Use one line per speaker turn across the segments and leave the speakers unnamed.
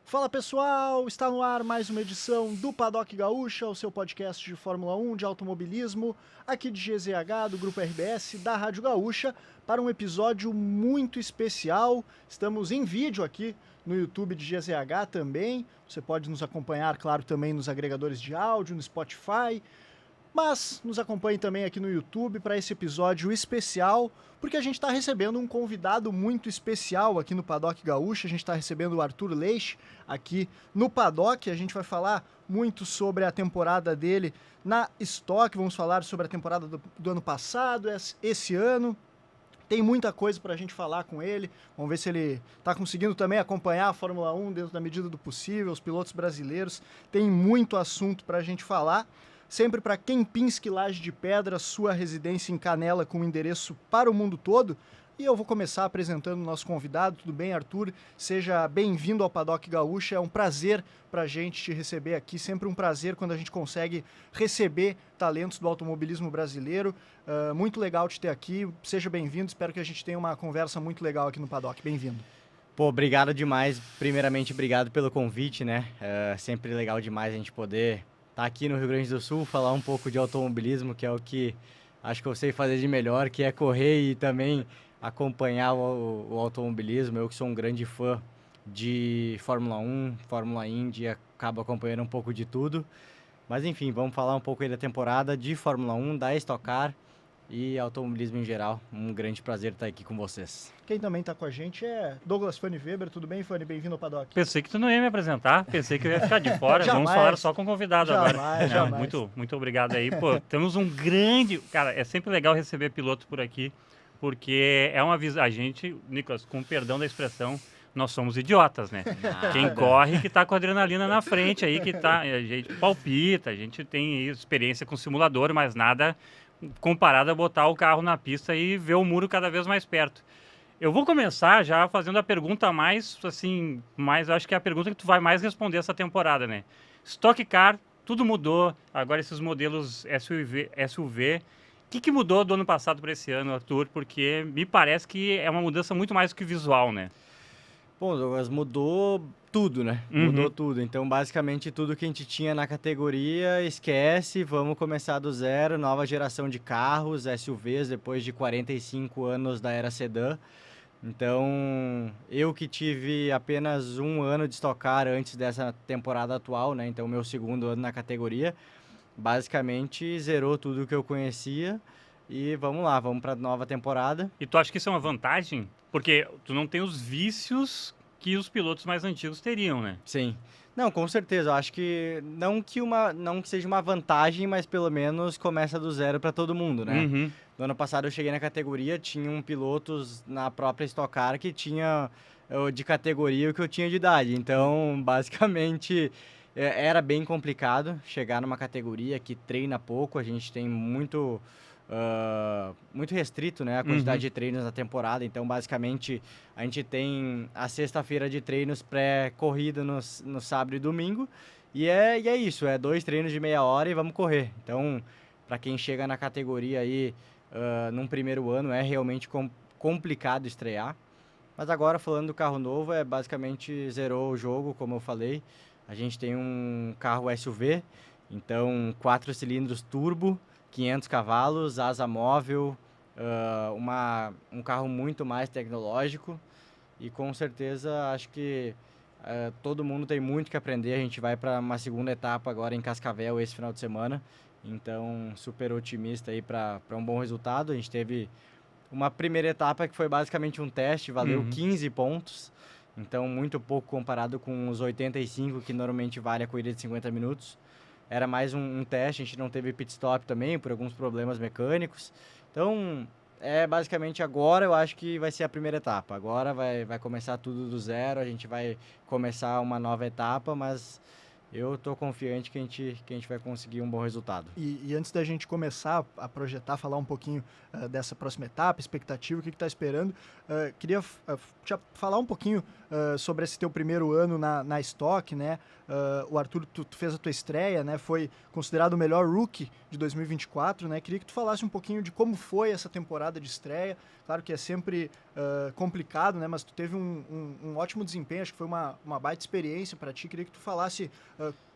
Fala pessoal, está no ar mais uma edição do Paddock Gaúcha, o seu podcast de Fórmula 1, de automobilismo, aqui de GZH, do Grupo RBS, da Rádio Gaúcha, para um episódio muito especial. Estamos em vídeo aqui no YouTube de GZH também, você pode nos acompanhar, claro, também nos agregadores de áudio, no Spotify, mas nos acompanhe também aqui no YouTube para esse episódio especial, porque a gente está recebendo um convidado muito especial aqui no Paddock Gaúcha. A gente está recebendo o Arthur Leix aqui no Paddock. A gente vai falar muito sobre a temporada dele na Stock, vamos falar sobre a temporada do ano passado, esse ano. Tem muita coisa para a gente falar com ele. Vamos ver se ele está conseguindo também acompanhar a Fórmula 1 dentro da medida do possível, os pilotos brasileiros. Tem muito assunto para a gente falar. Sempre para Kempinski Laje de Pedra, sua residência em Canela com endereço para o mundo todo. E eu vou começar apresentando o nosso convidado. Tudo bem, Arthur? Seja bem-vindo ao Paddock Gaúcha. É um prazer para a gente te receber aqui. Sempre um prazer quando a gente consegue receber talentos do automobilismo brasileiro. Muito legal te ter aqui. Seja bem-vindo. Espero que a gente tenha uma conversa muito legal aqui no Paddock. Bem-vindo.
Pô, obrigado demais. Primeiramente, obrigado pelo convite, né? Sempre legal demais a gente poder estar aqui no Rio Grande do Sul, falar um pouco de automobilismo, que é o que acho que eu sei fazer de melhor, que é correr e também acompanhar o automobilismo. Eu que sou um grande fã de Fórmula 1, Fórmula Indy, acabo acompanhando um pouco de tudo. Mas enfim, vamos falar um pouco aí da temporada de Fórmula 1, da Stock Car e automobilismo em geral. Um grande prazer estar aqui com vocês.
Quem também está com a gente é Douglas Fanny Weber. Tudo bem, Fanny? Bem-vindo ao Paddock.
Pensei que tu não ia me apresentar, pensei que eu ia ficar de fora.
Jamais.
Vamos falar só com o convidado agora.
Jamais.
Muito obrigado aí. Pô, temos um grande... Cara, é sempre legal receber piloto por aqui, porque é uma visão... A gente, Nicolas, com perdão da expressão, nós somos idiotas, né? Quem corre que tá com a adrenalina na frente aí, que tá... A gente palpita, a gente tem experiência com simulador, mas nada comparado a botar o carro na pista e ver o muro cada vez mais perto. Eu vou começar já fazendo a pergunta mais, assim, eu acho que é a pergunta que tu vai mais responder essa temporada, né? Stock Car, tudo mudou, agora esses modelos SUV. O que mudou do ano passado para esse ano, Arthur? Porque me parece que é uma mudança muito mais do que visual, né?
Bom, Douglas, mudou tudo, né? Mudou tudo. Então, basicamente, tudo que a gente tinha na categoria, esquece, vamos começar do zero, nova geração de carros, SUVs, depois de 45 anos da era sedã. Então, eu que tive apenas um ano de Stock Car antes dessa temporada atual, né? Então, meu segundo ano na categoria, basicamente zerou tudo que eu conhecia e vamos lá, vamos para a nova temporada.
E tu acha que isso é uma vantagem? Porque tu não tem os vícios que os pilotos mais antigos teriam, né?
Sim. Não, com certeza. Eu acho que não que seja uma vantagem, mas pelo menos começa do zero para todo mundo, né? No ano passado eu cheguei na categoria, tinham pilotos na própria Stock Car que tinha de categoria o que eu tinha de idade. Então, basicamente, era bem complicado chegar numa categoria que treina pouco. A gente tem muito restrito, né, a quantidade de treinos na temporada. Então, basicamente, a gente tem a sexta-feira de treinos pré-corrida no sábado e domingo. E é isso, 2 treinos de meia hora e vamos correr. Então, para quem chega na categoria aí num primeiro ano, é realmente complicado estrear. Mas agora, falando do carro novo, basicamente zerou o jogo, como eu falei. A gente tem um carro SUV, então 4 cilindros turbo, 500 cavalos, asa móvel, um carro muito mais tecnológico e com certeza acho que todo mundo tem muito que aprender. A gente vai para uma segunda etapa agora em Cascavel esse final de semana, então super otimista aí para um bom resultado. A gente teve uma primeira etapa que foi basicamente um teste, valeu 15 pontos, então muito pouco comparado com os 85 que normalmente vale a corrida de 50 minutos. Era mais um teste, a gente não teve pit stop também, por alguns problemas mecânicos. Então, basicamente agora eu acho que vai ser a primeira etapa. Agora vai começar tudo do zero, a gente vai começar uma nova etapa, mas eu estou confiante que a gente vai conseguir um bom resultado.
E antes da gente começar a projetar, falar um pouquinho dessa próxima etapa, expectativa, o que está esperando, queria falar um pouquinho sobre esse teu primeiro ano na Stock, né? O Arthur, tu fez a tua estreia, né? Foi considerado o melhor rookie de 2024, né? Queria que tu falasse um pouquinho de como foi essa temporada de estreia. Claro que é sempre complicado, né? Mas tu teve um ótimo desempenho, acho que foi uma baita experiência para ti. Queria que tu falasse,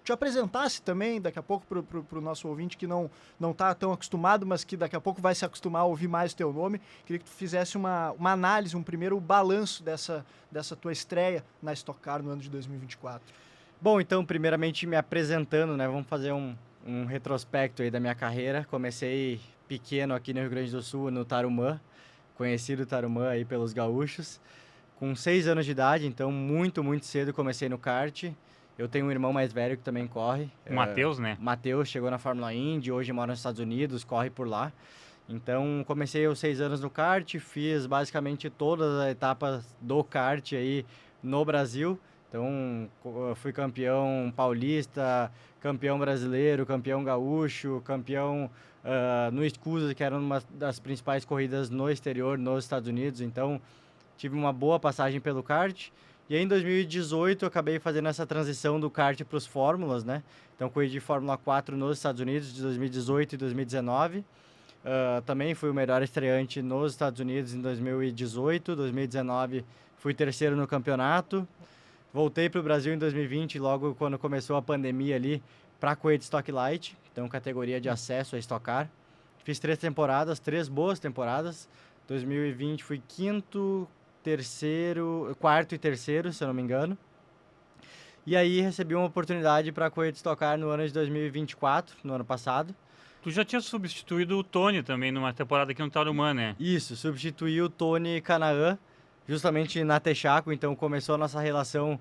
te apresentasse também daqui a pouco para o nosso ouvinte que não está tão acostumado, mas que daqui a pouco vai se acostumar a ouvir mais o teu nome. Queria que tu fizesse uma análise, um primeiro balanço dessa tua estreia na Stock Car no ano de 2024.
Bom, então, primeiramente me apresentando, né? Vamos fazer um retrospecto aí da minha carreira. Comecei pequeno aqui no Rio Grande do Sul, no Tarumã, conhecido Tarumã aí pelos gaúchos, com 6 anos de idade, então muito cedo comecei no kart. Eu tenho um irmão mais velho que também corre.
O Matheus, né?
Matheus chegou na Fórmula Indy, hoje mora nos Estados Unidos, corre por lá. Então, comecei aos 6 anos no kart, fiz basicamente todas as etapas do kart aí no Brasil. Então, fui campeão paulista, campeão brasileiro, campeão gaúcho, campeão no SCUSA, que era uma das principais corridas no exterior, nos Estados Unidos. Então, tive uma boa passagem pelo kart. E aí, em 2018, eu acabei fazendo essa transição do kart para os Fórmulas, né? Então, corri de Fórmula 4 nos Estados Unidos de 2018 e 2019. Também fui o melhor estreante nos Estados Unidos em 2018. 2019, fui terceiro no campeonato. Voltei para o Brasil em 2020, logo quando começou a pandemia ali, para correr de Stock Light, então categoria de acesso a Stock Car. Fiz 3 temporadas, 3 boas temporadas. 2020 fui quarto e terceiro, se eu não me engano. E aí recebi uma oportunidade para correr de Stock Car no ano de 2024, no ano passado.
Tu já tinha substituído o Tony também numa temporada aqui no Tarumã, né?
Isso, substituí o Tony Canaan, justamente na Texaco, então começou a nossa relação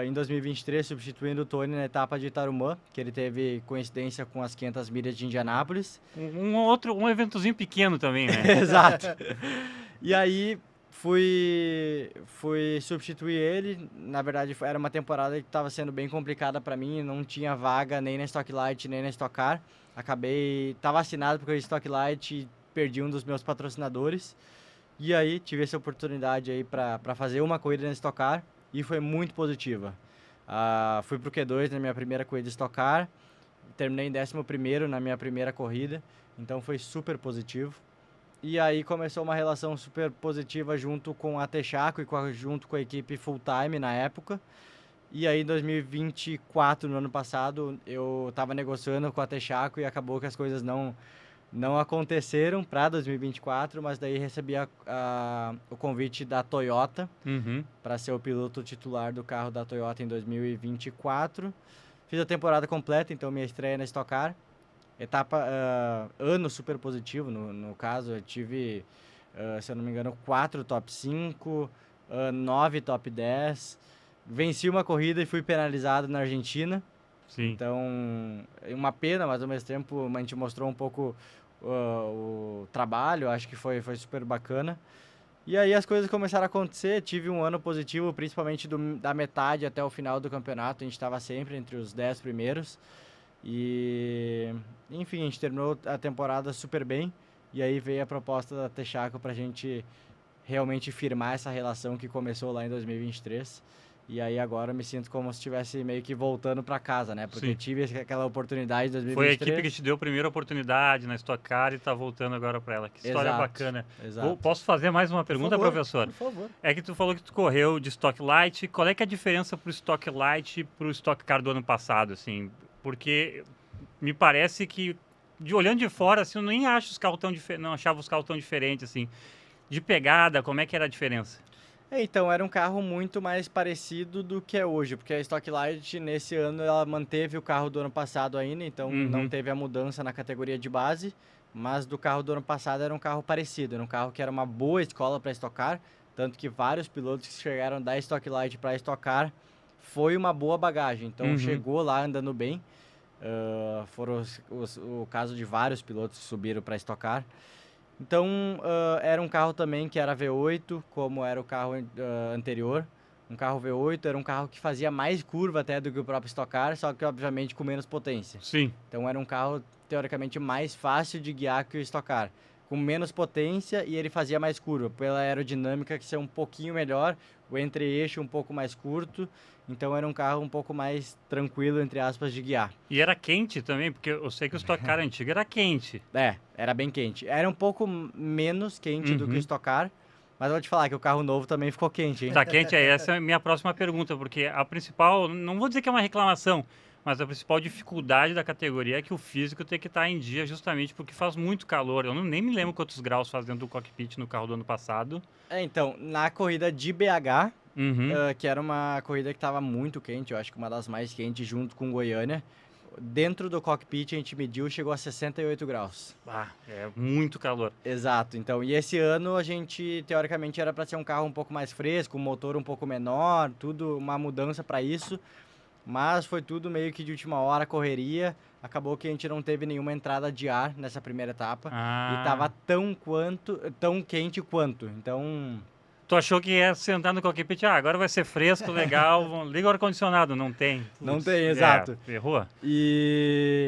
em 2023, substituindo o Tony na etapa de Tarumã, que ele teve coincidência com as 500 milhas de Indianápolis.
Um eventozinho pequeno também, né?
Exato. E aí fui substituir ele. Na verdade, era uma temporada que estava sendo bem complicada para mim, não tinha vaga nem na Stock Light, nem na Stock Car. Estava assinado porque eu Stock Light e perdi um dos meus patrocinadores. E aí tive essa oportunidade aí para fazer uma corrida na Stock Car e foi muito positiva. Fui pro Q2 na minha primeira corrida de Stock Car, terminei em 11º na minha primeira corrida, então foi super positivo. E aí começou uma relação super positiva junto com a Texaco e junto com a equipe full time na época. E aí em 2024, no ano passado, eu estava negociando com a Texaco e acabou que as coisas não aconteceram para 2024, mas daí recebi o convite da Toyota para ser o piloto titular do carro da Toyota em 2024. Fiz a temporada completa, então minha estreia na Stock Car. Ano super positivo, no caso, eu tive, se eu não me engano, 4 top 5, 9 top 10. Venci uma corrida e fui penalizado na Argentina.
Sim.
Então, uma pena, mas ao mesmo tempo a gente mostrou um pouco o trabalho, acho que foi super bacana. E aí as coisas começaram a acontecer, tive um ano positivo, principalmente da metade até o final do campeonato, a gente estava sempre entre os 10 primeiros. E, enfim, a gente terminou a temporada super bem, e aí veio a proposta da Texaco para a gente realmente firmar essa relação que começou lá em 2023. E aí agora eu me sinto como se estivesse meio que voltando para casa, né? Porque
Sim.
tive aquela oportunidade em 2023.
Foi a equipe que te deu a primeira oportunidade na Stock Car e tá voltando agora para ela. Que história
Exato,
bacana.
exato.
Posso fazer mais uma pergunta, professor?
Por favor.
É que tu falou que tu correu de Stock Light. Qual é que é a diferença pro Stock Light e pro Stock Car do ano passado, assim? Porque me parece que, olhando de fora, assim, eu nem acho os carros não achava os carros tão diferentes, assim. De pegada, como é que era a diferença?
Então, era um carro muito mais parecido do que é hoje, porque a Stock Light, nesse ano, ela manteve o carro do ano passado ainda, então não teve a mudança na categoria de base, mas do carro do ano passado era um carro parecido, era um carro que era uma boa escola para Stock Car, tanto que vários pilotos que chegaram da Stock Light para Stock Car foi uma boa bagagem, então chegou lá andando bem. Foram o caso de vários pilotos que subiram para Stock Car. Então, era um carro também que era V8, como era o carro anterior. Um carro V8 era um carro que fazia mais curva até do que o próprio Stock Car, só que obviamente com menos potência.
Sim.
Então, era um carro teoricamente mais fácil de guiar que o Stock Car. com menos potência e ele fazia mais curva, pela aerodinâmica que ser um pouquinho melhor, o entre-eixo um pouco mais curto, então era um carro um pouco mais tranquilo, entre aspas, de guiar.
E era quente também, porque eu sei que o Stock Car antigo era quente.
Era bem quente. Era um pouco menos quente do que o Stock Car, mas eu vou te falar que o carro novo também ficou quente, hein?
Tá quente, essa é a minha próxima pergunta, porque a principal, não vou dizer que é uma reclamação, mas a principal dificuldade da categoria é que o físico tem que estar em dia justamente porque faz muito calor. Eu nem me lembro quantos graus faz dentro do cockpit no carro do ano passado.
Então, na corrida de BH, que era uma corrida que estava muito quente, eu acho que uma das mais quentes junto com Goiânia, dentro do cockpit a gente mediu, chegou a 68 graus.
É muito calor.
Exato, então, e esse ano a gente, teoricamente, era para ser um carro um pouco mais fresco, um motor um pouco menor, tudo uma mudança para isso, mas foi tudo meio que de última hora, correria, acabou que a gente não teve nenhuma entrada de ar nessa primeira etapa, e tava tão quente quanto, então...
Tu achou que ia sentar no cockpit, agora vai ser fresco, legal, liga o ar-condicionado, não tem.
Não tem, exato.
Errou.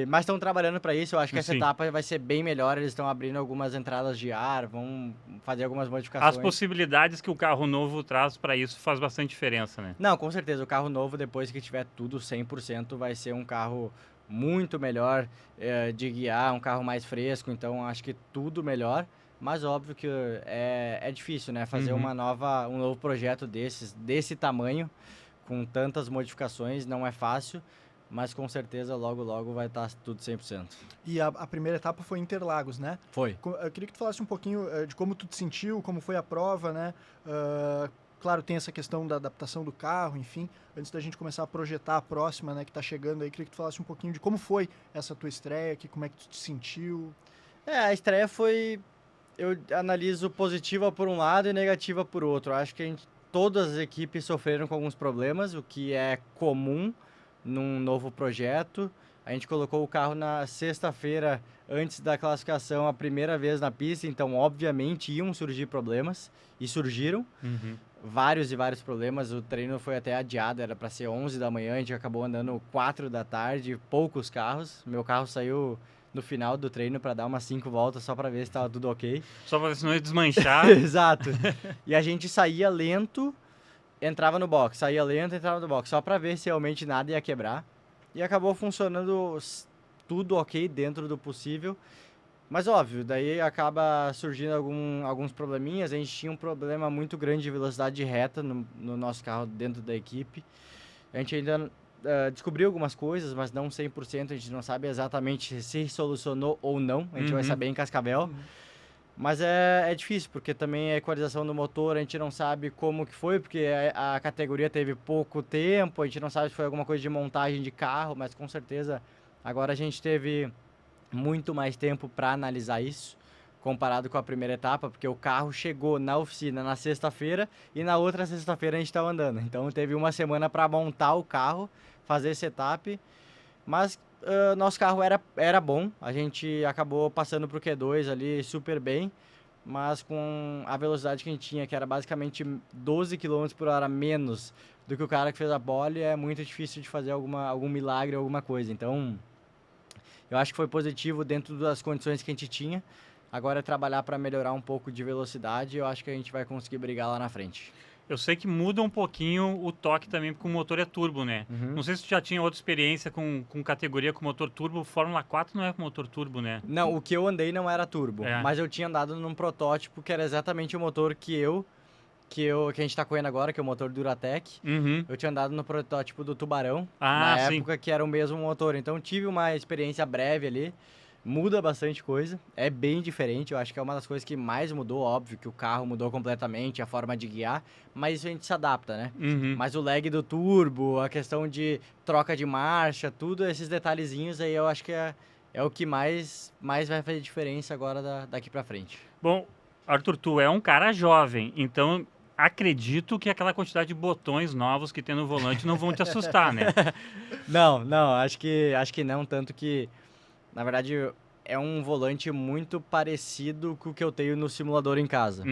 Mas estão trabalhando para isso, eu acho que essa etapa vai ser bem melhor, eles estão abrindo algumas entradas de ar, vão fazer algumas modificações.
As possibilidades que o carro novo traz para isso faz bastante diferença, né?
Não, com certeza, o carro novo, depois que tiver tudo 100%, vai ser um carro muito melhor de guiar, um carro mais fresco, então acho que tudo melhor. Mas óbvio que é difícil, né? Fazer um novo projeto desse tamanho, com tantas modificações, não é fácil, mas com certeza logo vai estar tudo 100%.
E a primeira etapa foi Interlagos, né?
Foi.
Eu queria que tu falasse um pouquinho de como tu te sentiu, como foi a prova, né? Claro, tem essa questão da adaptação do carro, enfim. Antes da gente começar a projetar a próxima, né, que está chegando aí, queria que tu falasse um pouquinho de como foi essa tua estreia aqui, como é que tu te sentiu.
A estreia foi... Eu analiso positiva por um lado e negativa por outro. Acho que todas as equipes sofreram com alguns problemas, o que é comum num novo projeto. A gente colocou o carro na sexta-feira antes da classificação a primeira vez na pista, então obviamente iam surgir problemas, e surgiram. Vários problemas. O treino foi até adiado, era para ser 11 da manhã, a gente acabou andando 4 da tarde, poucos carros. Meu carro saiu no final do treino para dar umas 5 voltas só para ver se estava tudo ok.
Só para ver se não ia desmanchar.
Exato. E a gente saía lento, entrava no box, saía lento, entrava no box, só para ver se realmente nada ia quebrar. E acabou funcionando tudo ok dentro do possível. Mas óbvio, daí acaba surgindo alguns probleminhas. A gente tinha um problema muito grande de velocidade reta no nosso carro dentro da equipe. A gente ainda descobriu algumas coisas, mas não 100%. A gente não sabe exatamente se solucionou ou não. A gente vai saber em Cascavel. Mas é difícil, porque também a equalização do motor, a gente não sabe como que foi, porque a categoria teve pouco tempo, a gente não sabe se foi alguma coisa de montagem de carro, mas com certeza agora a gente teve muito mais tempo para analisar isso, comparado com a primeira etapa, porque o carro chegou na oficina na sexta-feira e na outra sexta-feira a gente estava andando. Então teve uma semana para montar o carro, fazer setup, mas nosso carro era bom, a gente acabou passando para o Q2 ali super bem, mas com a velocidade que a gente tinha, que era basicamente 12 km por hora menos do que o cara que fez a pole, é muito difícil de fazer algum milagre, alguma coisa. Então, eu acho que foi positivo dentro das condições que a gente tinha. Agora é trabalhar para melhorar um pouco de velocidade e eu acho que a gente vai conseguir brigar lá na frente.
Eu sei que muda um pouquinho o toque também, porque o motor é turbo, né? Não sei se tu já tinha outra experiência com categoria com motor turbo. Fórmula 4 não é com motor turbo, né?
Não, o que eu andei não era turbo, mas eu tinha andado num protótipo que era exatamente o motor que a gente tá correndo agora, que é o motor Duratec. Eu tinha andado no protótipo do Tubarão, na época que era o mesmo motor. Então tive uma experiência breve ali. Muda bastante coisa, é bem diferente, eu acho que é uma das coisas que mais mudou, óbvio que o carro mudou completamente, a forma de guiar, mas isso a gente se adapta, né? Mas o lag do turbo, a questão de troca de marcha, tudo esses detalhezinhos aí eu acho que é o que mais vai fazer diferença agora daqui pra frente.
Bom, Arthur, tu é um cara jovem, então acredito que aquela quantidade de botões novos que tem no volante não vão te assustar, né?
Não, acho que não, tanto que na verdade, é um volante muito parecido com o que eu tenho no simulador em casa.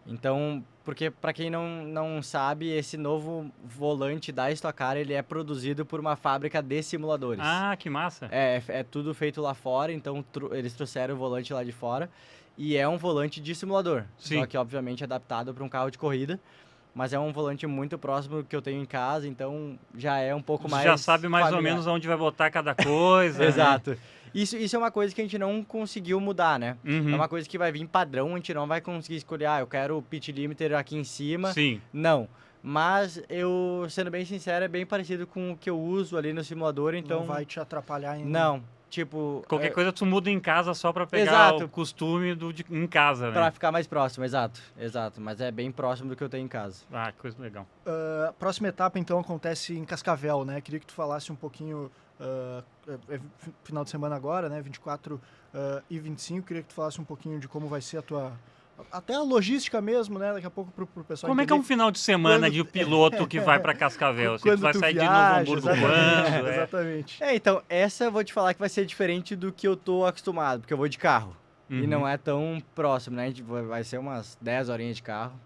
Então, porque para quem não sabe, esse novo volante da Stock Car, ele é produzido por uma fábrica de simuladores.
Ah, que massa.
É tudo feito lá fora, então eles trouxeram o volante lá de fora. E é um volante de simulador,
Sim.
só que obviamente adaptado para um carro de corrida. Mas é um volante muito próximo do que eu tenho em casa, então já é um pouco mais
Já sabe mais ou
familiar.
menos onde vai botar cada coisa.
Exato. Isso é uma coisa que a gente não conseguiu mudar, né?
Uhum.
É uma coisa que vai vir padrão, a gente não vai conseguir escolher, eu quero o pit limiter aqui em cima.
Sim.
Não. Mas eu, sendo bem sincero, é bem parecido com o que eu uso ali no simulador, então...
Não vai te atrapalhar em...
Não. Tipo...
Qualquer coisa tu muda em casa só pra pegar
Exato.
o costume em casa, né?
Pra ficar mais próximo, exato. Mas é bem próximo do que eu tenho em casa.
Ah, que coisa legal.
A próxima etapa, então, acontece em Cascavel, né? Queria que tu falasse um pouquinho... final de semana agora, né? 24 e 25. Queria que tu falasse um pouquinho de como vai ser a tua... Até a logística mesmo, né? Daqui a pouco pro pessoal
Como é que é um final de semana de piloto que vai pra Cascavel? Se tu vai sair de Novo Hamburgo quando?
Exatamente.
Então, essa eu vou te falar que vai ser diferente do que eu tô acostumado, porque eu vou de carro. E não é tão próximo, né? A gente vai ser umas 10 horinhas de carro.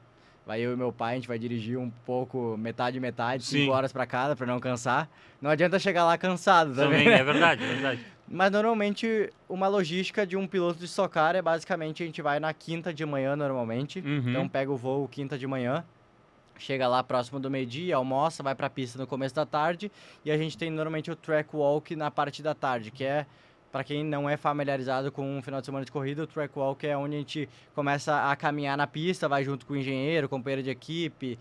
Vai eu e meu pai, a gente vai dirigir um pouco, metade, 5 horas pra cada, pra não cansar. Não adianta chegar lá cansado também.
É verdade, é verdade.
Mas normalmente, uma logística de um piloto de Stock Car é basicamente a gente vai na quinta de manhã normalmente. Então pega o voo quinta de manhã, chega lá próximo do meio-dia, almoça, vai pra pista no começo da tarde. E a gente tem normalmente o track walk na parte da tarde, que é... Para quem não é familiarizado com um final de semana de corrida, o track walk é onde a gente começa a caminhar na pista, vai junto com o engenheiro, companheiro de equipe,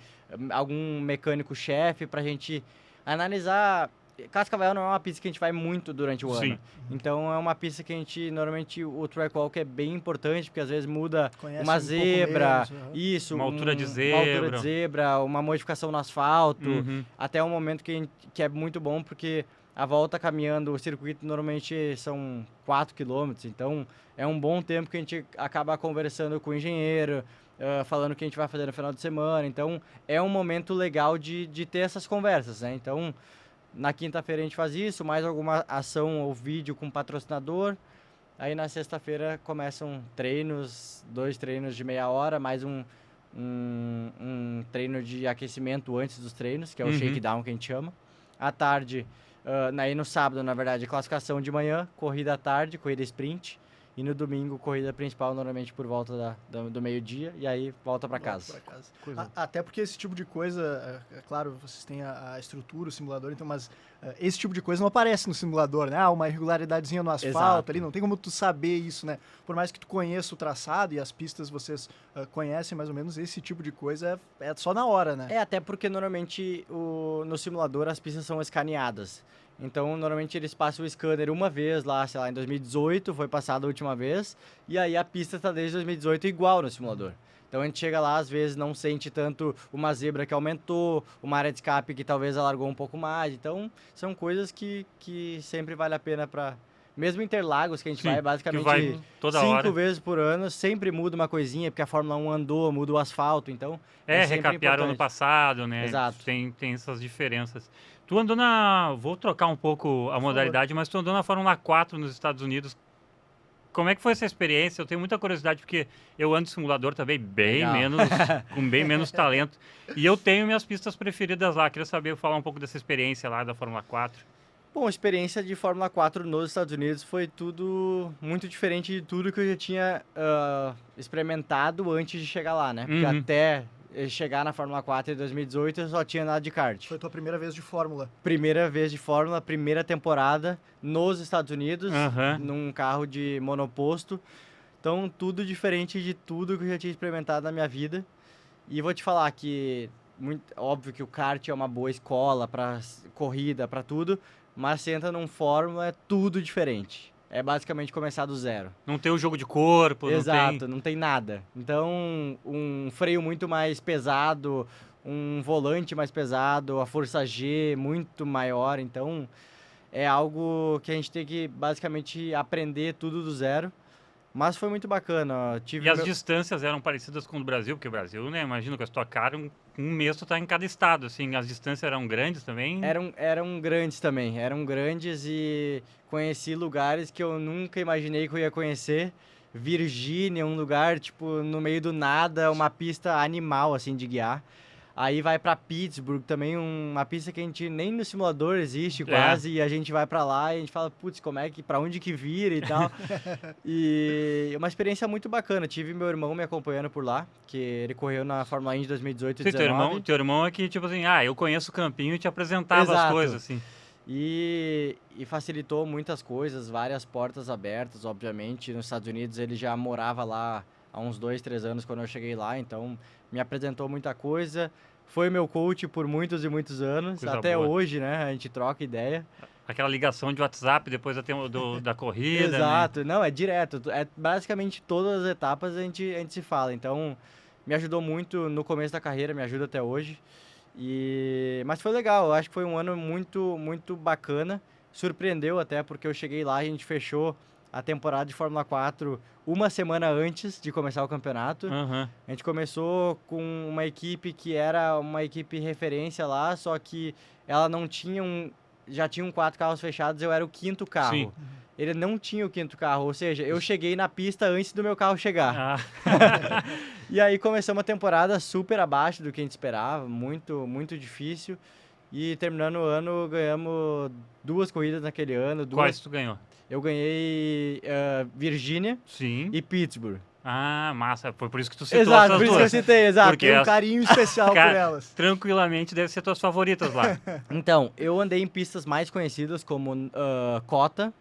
algum mecânico-chefe, para a gente analisar. Cascavel não é uma pista que a gente vai muito durante o ano. Então é uma pista que a gente, normalmente, o track walk é bem importante, porque às vezes muda uma zebra,
uma altura de
zebra, uma modificação no asfalto, até um momento que é muito bom, porque... A volta caminhando, o circuito normalmente são 4 km, então é um bom tempo que a gente acaba conversando com o engenheiro, falando o que a gente vai fazer no final de semana. Então é um momento legal de ter essas conversas, né? Então na quinta-feira a gente faz isso, mais alguma ação ou vídeo com patrocinador. Aí na sexta-feira começam treinos, 2 treinos de meia hora, mais um treino de aquecimento antes dos treinos, que é o shakedown que a gente chama. À tarde... aí no sábado, na verdade, classificação de manhã, corrida à tarde, corrida sprint. E no domingo, corrida principal, normalmente por volta do meio-dia. E aí, volta para casa.
Até porque esse tipo de coisa, é claro, vocês têm a estrutura, o simulador, então, mas esse tipo de coisa não aparece no simulador, né? Uma irregularidadezinha no asfalto ali, não tem como tu saber isso, né? Por mais que tu conheça o traçado e as pistas vocês conhecem mais ou menos, esse tipo de coisa é só na hora, né?
Até porque normalmente no simulador as pistas são escaneadas. Então, normalmente eles passam o scanner uma vez lá, sei lá, em 2018, foi passado a última vez, e aí a pista está desde 2018 igual no simulador. Então a gente chega lá, às vezes não sente tanto uma zebra que aumentou, uma área de escape que talvez alargou um pouco mais. Então, são coisas que sempre vale a pena para... Mesmo Interlagos, que a gente vai basicamente
toda
5 vezes por ano, sempre muda uma coisinha, porque a Fórmula 1 andou, muda o asfalto, então...
recapearam no passado, né?
Exato.
Tem essas diferenças. Tu andou vou trocar um pouco a modalidade, mas tu andou na Fórmula 4 nos Estados Unidos. Como é que foi essa experiência? Eu tenho muita curiosidade, porque eu ando simulador também com bem menos talento. E eu tenho minhas pistas preferidas lá. Queria falar um pouco dessa experiência lá da Fórmula 4.
Bom, a experiência de Fórmula 4 nos Estados Unidos foi tudo muito diferente de tudo que eu já tinha experimentado antes de chegar lá, né? Porque até chegar na Fórmula 4 em 2018 eu só tinha andado de kart.
Foi a tua primeira vez de Fórmula?
Primeira vez de Fórmula, primeira temporada nos Estados Unidos, num carro de monoposto. Então, tudo diferente de tudo que eu já tinha experimentado na minha vida. E vou te falar que, óbvio que o kart é uma boa escola para corrida, para tudo, mas você entra num Fórmula, é tudo diferente. É basicamente começar do zero.
Não tem o jogo de corpo,
Exato, não tem nada. Então, um freio muito mais pesado, um volante mais pesado, a força G muito maior. Então, é algo que a gente tem que basicamente aprender tudo do zero. Mas foi muito bacana.
E as distâncias eram parecidas com o do Brasil, porque o Brasil, né, imagino que a Stock Car, um mês tu tá em cada estado, assim, as distâncias eram grandes também?
Eram grandes também, eram grandes e conheci lugares que eu nunca imaginei que eu ia conhecer. Virgínia, um lugar, tipo, no meio do nada, uma pista animal, assim, de guiar. Aí vai pra Pittsburgh, também uma pista que a gente nem no simulador existe quase, e a gente vai pra lá e a gente fala, putz, pra onde que vira e tal. E uma experiência muito bacana. Tive meu irmão me acompanhando por lá, que ele correu na Fórmula 1 de 2018 e 2019.
Teu irmão é que, tipo assim, eu conheço o campinho e te apresentava as coisas, assim.
E facilitou muitas coisas, várias portas abertas, obviamente. Nos Estados Unidos ele já morava lá há uns 2, 3 anos quando eu cheguei lá, então me apresentou muita coisa. Foi meu coach por muitos e muitos anos,
Coisa
até
boa.
hoje, né? A gente troca ideia.
Aquela ligação de WhatsApp depois da corrida.
Exato,
né?
Não, é direto. É basicamente todas as etapas a gente se fala. Então, me ajudou muito no começo da carreira, me ajuda até hoje. Mas foi legal, eu acho que foi um ano muito, muito bacana. Surpreendeu até porque eu cheguei lá, a gente fechou a temporada de Fórmula 4 uma semana antes de começar o campeonato.
Uhum.
A gente começou com uma equipe que era uma equipe referência lá, só que ela não tinha já tinham 4 carros fechados, eu era o 5º carro.
Sim.
Ele não tinha o 5º carro, ou seja, eu cheguei na pista antes do meu carro chegar. E aí começou uma temporada super abaixo do que a gente esperava, muito, muito difícil. E terminando o ano, ganhamos 2 corridas naquele ano.
Quais tu ganhou?
Eu ganhei Virgínia e Pittsburgh.
Ah, massa. Foi por isso que tu citou
exato,
essas
por isso
duas.
que eu citei, exato.
Tem um carinho especial por elas.
Tranquilamente deve ser tuas favoritas lá.
Então, eu andei em pistas mais conhecidas como COTA,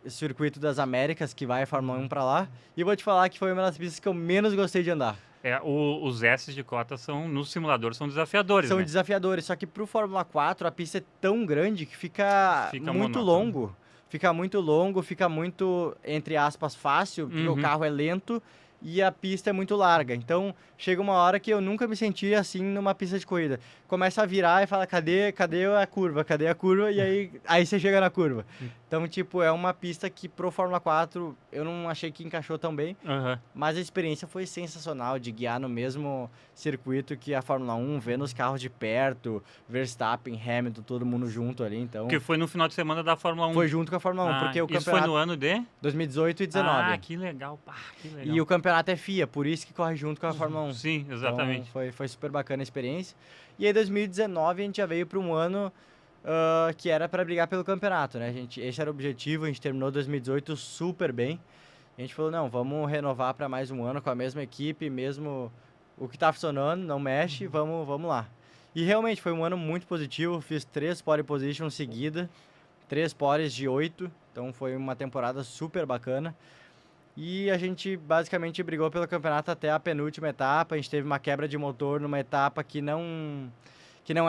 Circuito das Américas, que vai a Fórmula 1 pra lá. E vou te falar que foi uma das pistas que eu menos gostei de andar.
Os S de COTA no simulador são desafiadores,
São
né?
desafiadores, só que pro Fórmula 4 a pista é tão grande que fica muito longo. Fica muito longo, fica muito, entre aspas, fácil, porque o carro é lento e a pista é muito larga. Então, chega uma hora que eu nunca me senti assim numa pista de corrida. Começa a virar e fala, cadê a curva? Cadê a curva? E aí você chega na curva. Então, tipo, é uma pista que pro Fórmula 4 eu não achei que encaixou tão bem. Mas a experiência foi sensacional de guiar no mesmo circuito que a Fórmula 1, vendo os carros de perto, Verstappen, Hamilton, todo mundo junto ali, então...
Que foi no final de semana da Fórmula 1.
Foi junto com a Fórmula 1, porque o campeonato...
Isso foi no ano de?
2018 e 2019.
Ah, que legal, que legal.
E o campeonato é FIA, por isso que corre junto com a Fórmula 1.
Sim, exatamente.
Então, foi super bacana a experiência. E aí, 2019, a gente já veio para um ano que era para brigar pelo campeonato, né? Esse era o objetivo, a gente terminou 2018 super bem. A gente falou, não, vamos renovar para mais um ano com a mesma equipe, mesmo o que tá funcionando, não mexe, vamos lá. E realmente foi um ano muito positivo, fiz 3 pole positions seguida, 3 poles de 8, então foi uma temporada super bacana. E a gente basicamente brigou pelo campeonato até a penúltima etapa, a gente teve uma quebra de motor numa etapa que não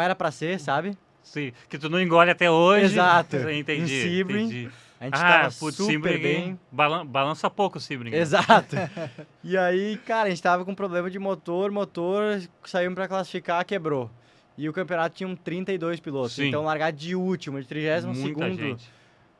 era para ser, sabe?
Sim, que tu não engole até hoje.
Exato,
entendi,
em Sebring.
entendi.
A gente tava super
Sebring,
bem.
Balança pouco o Sebring.
Exato. E aí, cara, a gente tava com problema de motor, saímos para classificar, quebrou. E o campeonato tinha 32 pilotos.
Sim.
Então, largar de último, de 32º,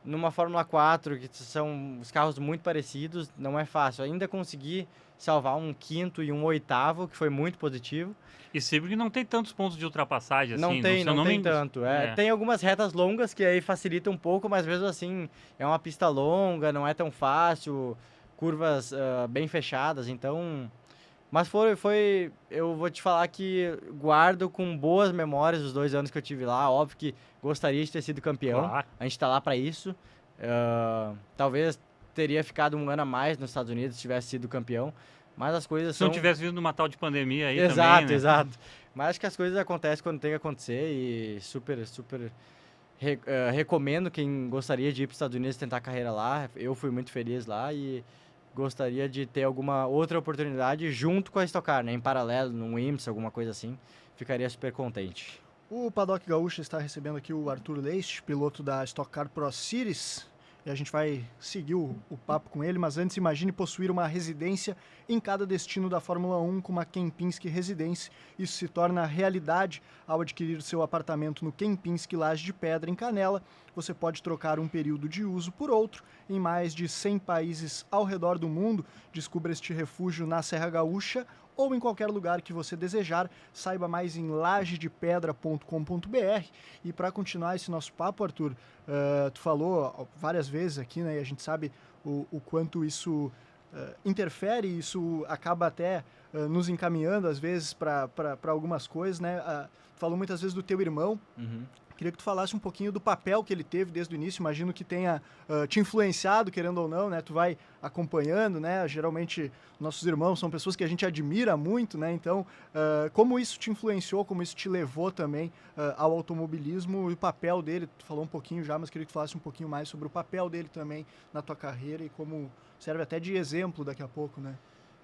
numa Fórmula 4, que são os carros muito parecidos, não é fácil. Ainda consegui salvar um 5º e um 8º, que foi muito positivo.
E Sebring não tem tantos pontos de ultrapassagem assim.
Não tem tanto. Tem algumas retas longas que aí facilita um pouco, mas mesmo assim é uma pista longa, não é tão fácil, curvas bem fechadas, então... Mas eu vou te falar que guardo com boas memórias os 2 anos que eu tive lá. Óbvio que gostaria de ter sido campeão,
Claro.
A gente tá lá para isso. Talvez teria ficado um ano a mais nos Estados Unidos se tivesse sido campeão. Mas as coisas
Se não tivesse vindo uma tal de pandemia aí também, né?
Exato. Mas acho que as coisas acontecem quando tem que acontecer e super recomendo quem gostaria de ir para os Estados Unidos tentar a carreira lá. Eu fui muito feliz lá e gostaria de ter alguma outra oportunidade junto com a Stock Car, né? Em paralelo, num IMSA, alguma coisa assim. Ficaria super contente.
O Paddock Gaúcho está recebendo aqui o Arthur Leist, piloto da Stock Car Pro Series. E a gente vai seguir o papo com ele, mas antes imagine possuir uma residência em cada destino da Fórmula 1 com uma Kempinski Residência. Isso se torna realidade ao adquirir seu apartamento no Kempinski Laje de Pedra, em Canela. Você pode trocar um período de uso por outro em mais de 100 países ao redor do mundo. Descubra este refúgio na Serra Gaúcha ou em qualquer lugar que você desejar. Saiba mais em lajedepedra.com.br. E para continuar esse nosso papo, Arthur, tu falou várias vezes aqui, né, e a gente sabe o quanto isso interfere, isso acaba até nos encaminhando às vezes para algumas coisas, né? Falou muitas vezes do teu irmão.
Uhum.
Queria que tu falasse um pouquinho do papel que ele teve desde o início. Imagino que tenha te influenciado, querendo ou não, né? Tu vai acompanhando, né? Geralmente, nossos irmãos são pessoas que a gente admira muito, né? Então, como isso te influenciou, como isso te levou também ao automobilismo e o papel dele? Tu falou um pouquinho já, mas queria que tu falasse um pouquinho mais sobre o papel dele também na tua carreira e como serve até de exemplo daqui a pouco, né?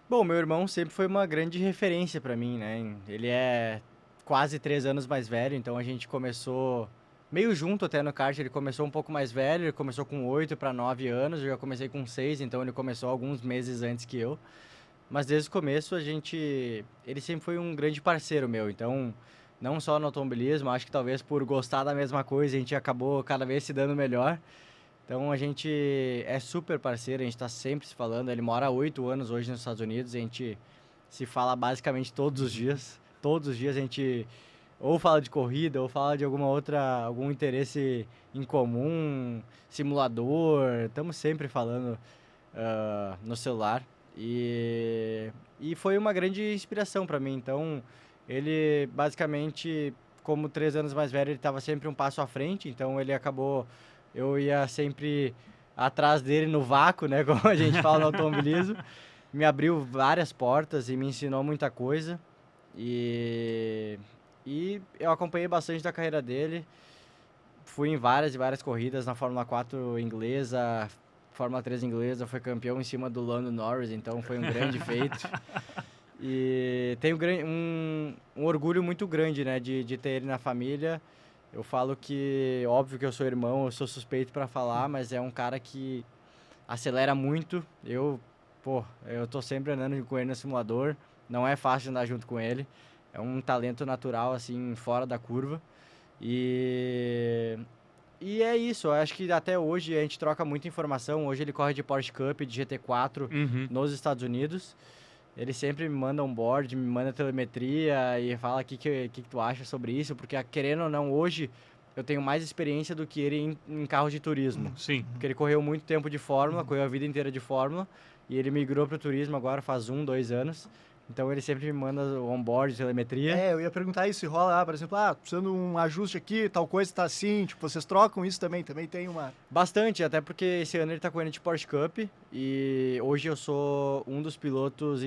Bom, meu irmão sempre foi uma grande referência para mim, né? Ele é quase 3 anos mais velho, então a gente começou meio junto até no kart. Ele começou um pouco mais velho, ele começou com 8 para 9 anos, eu já comecei com 6, então ele começou alguns meses antes que eu. Mas desde o começo ele sempre foi um grande parceiro meu, então não só no automobilismo, acho que talvez por gostar da mesma coisa a gente acabou cada vez se dando melhor. Então a gente é super parceiro, a gente está sempre se falando. Ele mora há 8 anos hoje nos Estados Unidos, a gente se fala basicamente todos os dias. Todos os dias a gente ou fala de corrida, ou fala de algum interesse em comum, simulador. Estamos sempre falando no celular. E foi uma grande inspiração para mim. Então, ele basicamente, como 3 anos mais velho, ele estava sempre um passo à frente. Então, eu ia sempre atrás dele no vácuo, né? Como a gente fala no automobilismo. Me abriu várias portas e me ensinou muita coisa. E eu acompanhei bastante da carreira dele. Fui em várias e várias corridas na Fórmula 4 inglesa, Fórmula 3 inglesa. Foi campeão em cima do Lando Norris, então foi um grande feito. E tenho um orgulho muito grande, né, de ter ele na família. Eu falo que, óbvio que eu sou irmão, eu sou suspeito para falar, mas é um cara que acelera muito. Eu tô sempre andando com ele no simulador. Não é fácil andar junto com ele. É um talento natural, assim, fora da curva. E é isso. Eu acho que até hoje a gente troca muita informação. Hoje ele corre de Porsche Cup, de GT4 nos Estados Unidos. Ele sempre me manda um board, me manda telemetria e fala o que tu acha sobre isso. Porque, querendo ou não, hoje eu tenho mais experiência do que ele em carro de turismo.
Sim.
Porque ele correu muito tempo de Fórmula, correu a vida inteira de Fórmula. E ele migrou para o turismo agora faz 2 anos. Então ele sempre me manda o onboard, telemetria.
Eu ia perguntar isso, se rola, por exemplo, precisando de um ajuste aqui, tal coisa tá assim, tipo, vocês trocam isso também tem uma...
Bastante, até porque esse ano ele tá correndo de Porsche Cup e hoje eu sou um dos pilotos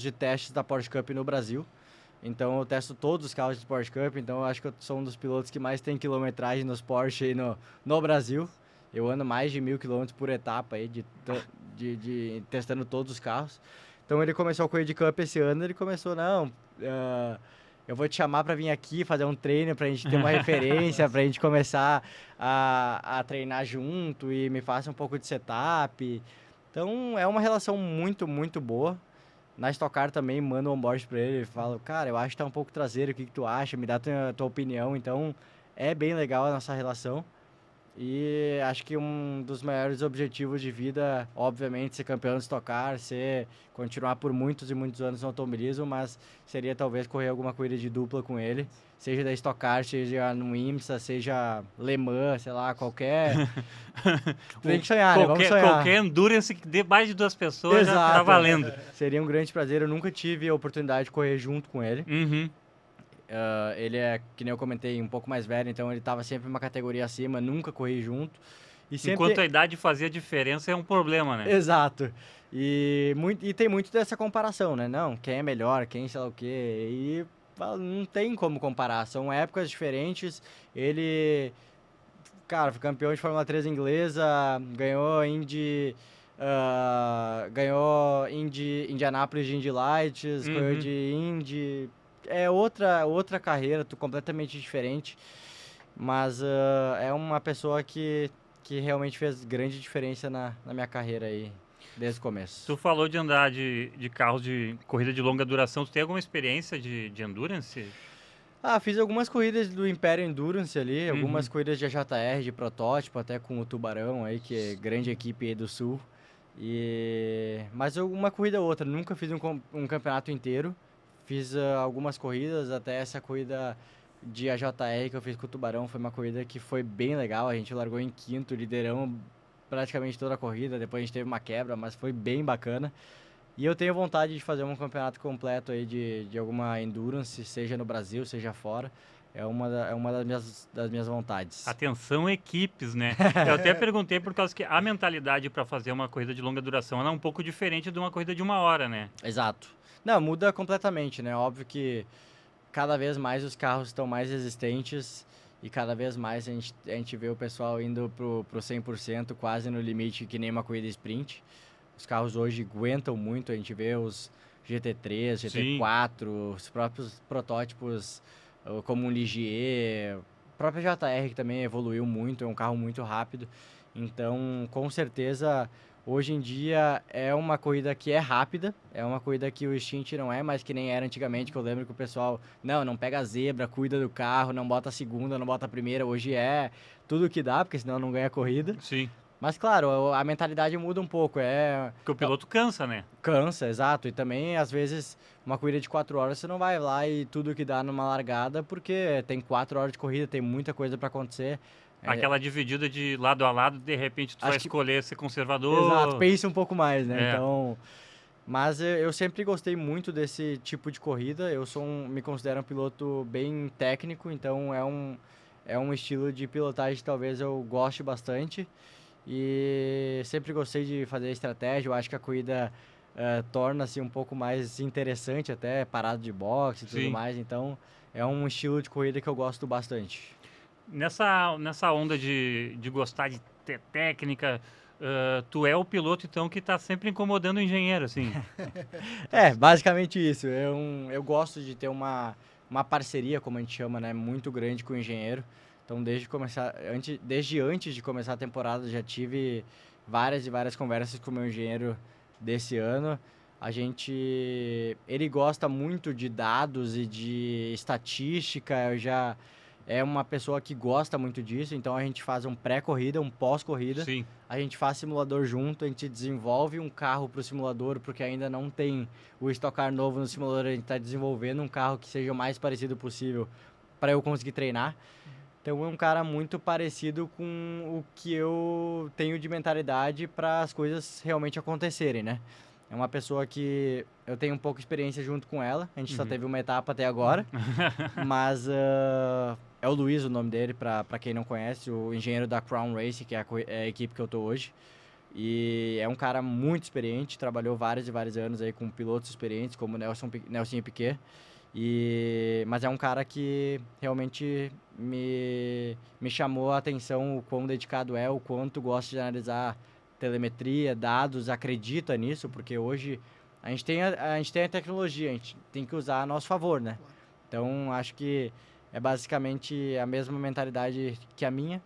de testes da Porsche Cup no Brasil. Então eu testo todos os carros de Porsche Cup, então eu acho que eu sou um dos pilotos que mais tem quilometragem nos Porsche aí no Brasil. Eu ando mais de 1.000 km por etapa aí, testando todos os carros. Então ele começou a correr de Cup esse ano, ele começou, eu vou te chamar para vir aqui fazer um treino pra gente ter uma referência, pra gente começar a treinar junto e me faça um pouco de setup. Então é uma relação muito, muito boa. Na Stock Car também mando um onboard pra ele e falo, cara, eu acho que tá um pouco traseiro, o que tu acha? Me dá a tua opinião. Então é bem legal a nossa relação. E acho que um dos maiores objetivos de vida, obviamente, ser campeão de Stock Car, continuar por muitos e muitos anos no automobilismo, mas seria talvez correr alguma corrida de dupla com ele, seja da Stock Car, seja no IMSA, seja Le Mans, sei lá, qualquer... Tem que sonhar, né? Vamos sonhar.
Qualquer endurance que dê mais de 2 pessoas.
Exato.
Já tá valendo.
Seria um grande prazer, eu nunca tive a oportunidade de correr junto com ele. Ele é, que nem eu comentei, um pouco mais velho, então ele estava sempre uma categoria acima, nunca corri junto. E sempre...
Enquanto a idade fazia diferença, é um problema, né?
Exato. E tem muito dessa comparação, né? Não, quem é melhor, quem sei lá o quê. E não tem como comparar, são épocas diferentes. Ele, cara, foi campeão de Fórmula 3 inglesa, ganhou Indianápolis de Indy Lights, correu de Indy... É outra carreira, completamente diferente, mas é uma pessoa que realmente fez grande diferença na minha carreira aí, desde o começo.
Tu falou de andar de carros de corrida de longa duração, tu tem alguma experiência de endurance?
Fiz algumas corridas do Império Endurance ali, algumas corridas de AJR, de protótipo, até com o Tubarão aí, que é grande equipe aí do Sul. Mas uma corrida ou outra, nunca fiz um campeonato inteiro. Fiz algumas corridas, até essa corrida de AJR que eu fiz com o Tubarão foi uma corrida que foi bem legal. A gente largou em quinto, lideramos praticamente toda a corrida, depois a gente teve uma quebra, mas foi bem bacana. E eu tenho vontade de fazer um campeonato completo aí de alguma endurance, seja no Brasil, seja fora. É uma das minhas vontades.
Atenção, equipes, né? Eu até perguntei por causa que a mentalidade para fazer uma corrida de longa duração ela é um pouco diferente de uma corrida de 1 hora, né?
Exato. Não, muda completamente, né? Óbvio que cada vez mais os carros estão mais resistentes e cada vez mais a gente vê o pessoal indo pro 100%, quase no limite, que nem uma corrida sprint. Os carros hoje aguentam muito, a gente vê os GT3, GT4, os próprios protótipos como um Ligier, o próprio JR que também evoluiu muito, é um carro muito rápido. Então, com certeza, hoje em dia é uma corrida que é rápida, é uma corrida que o stint não é mais que nem era antigamente, que eu lembro que o pessoal, não pega a zebra, cuida do carro, não bota a segunda, não bota a primeira. Hoje é tudo que dá, porque senão não ganha a corrida.
Sim.
Mas, claro, a mentalidade muda um pouco.
Porque o piloto cansa, né?
Cansa, exato. E também, às vezes, uma corrida de 4 horas, você não vai lá e tudo que dá numa largada, porque tem 4 horas de corrida, tem muita coisa para acontecer.
Aquela dividida de lado a lado, de repente tu vai escolher ser conservador.
Exato, pense um pouco mais, né? Então, mas eu sempre gostei muito desse tipo de corrida. Eu me considero um piloto bem técnico, então é um estilo de pilotagem que talvez eu goste bastante. E sempre gostei de fazer estratégia. Eu acho que a corrida torna-se um pouco mais interessante, até parado de boxe e tudo mais. Então, é um estilo de corrida que eu gosto bastante.
Nessa onda de gostar de ter técnica, tu é o piloto, então, que está sempre incomodando o engenheiro, assim.
Basicamente isso. Eu gosto de ter uma parceria, como a gente chama, né, muito grande com o engenheiro. Então, desde antes de começar a temporada, já tive várias e várias conversas com o meu engenheiro desse ano. Ele gosta muito de dados e de estatística. É uma pessoa que gosta muito disso, então a gente faz um pré-corrida, um pós-corrida.
Sim.
A gente faz simulador junto, a gente desenvolve um carro para o simulador, porque ainda não tem o Stock Car novo no simulador. A gente está desenvolvendo um carro que seja o mais parecido possível para eu conseguir treinar. Então é um cara muito parecido com o que eu tenho de mentalidade para as coisas realmente acontecerem, né? É uma pessoa que eu tenho um pouco de experiência junto com ela. A gente só teve uma etapa até agora. Mas é o Luiz o nome dele, para quem não conhece, o engenheiro da Crown Race, que é a equipe que eu tô hoje. E é um cara muito experiente, trabalhou vários e vários anos aí com pilotos experientes, como Nelson e Piquet. Mas é um cara que realmente me chamou a atenção o quão dedicado o quanto gosta de analisar telemetria, dados, acredita nisso, porque hoje a gente tem a tecnologia, a gente tem que usar a nosso favor, né? Então, acho que é basicamente a mesma mentalidade que a minha,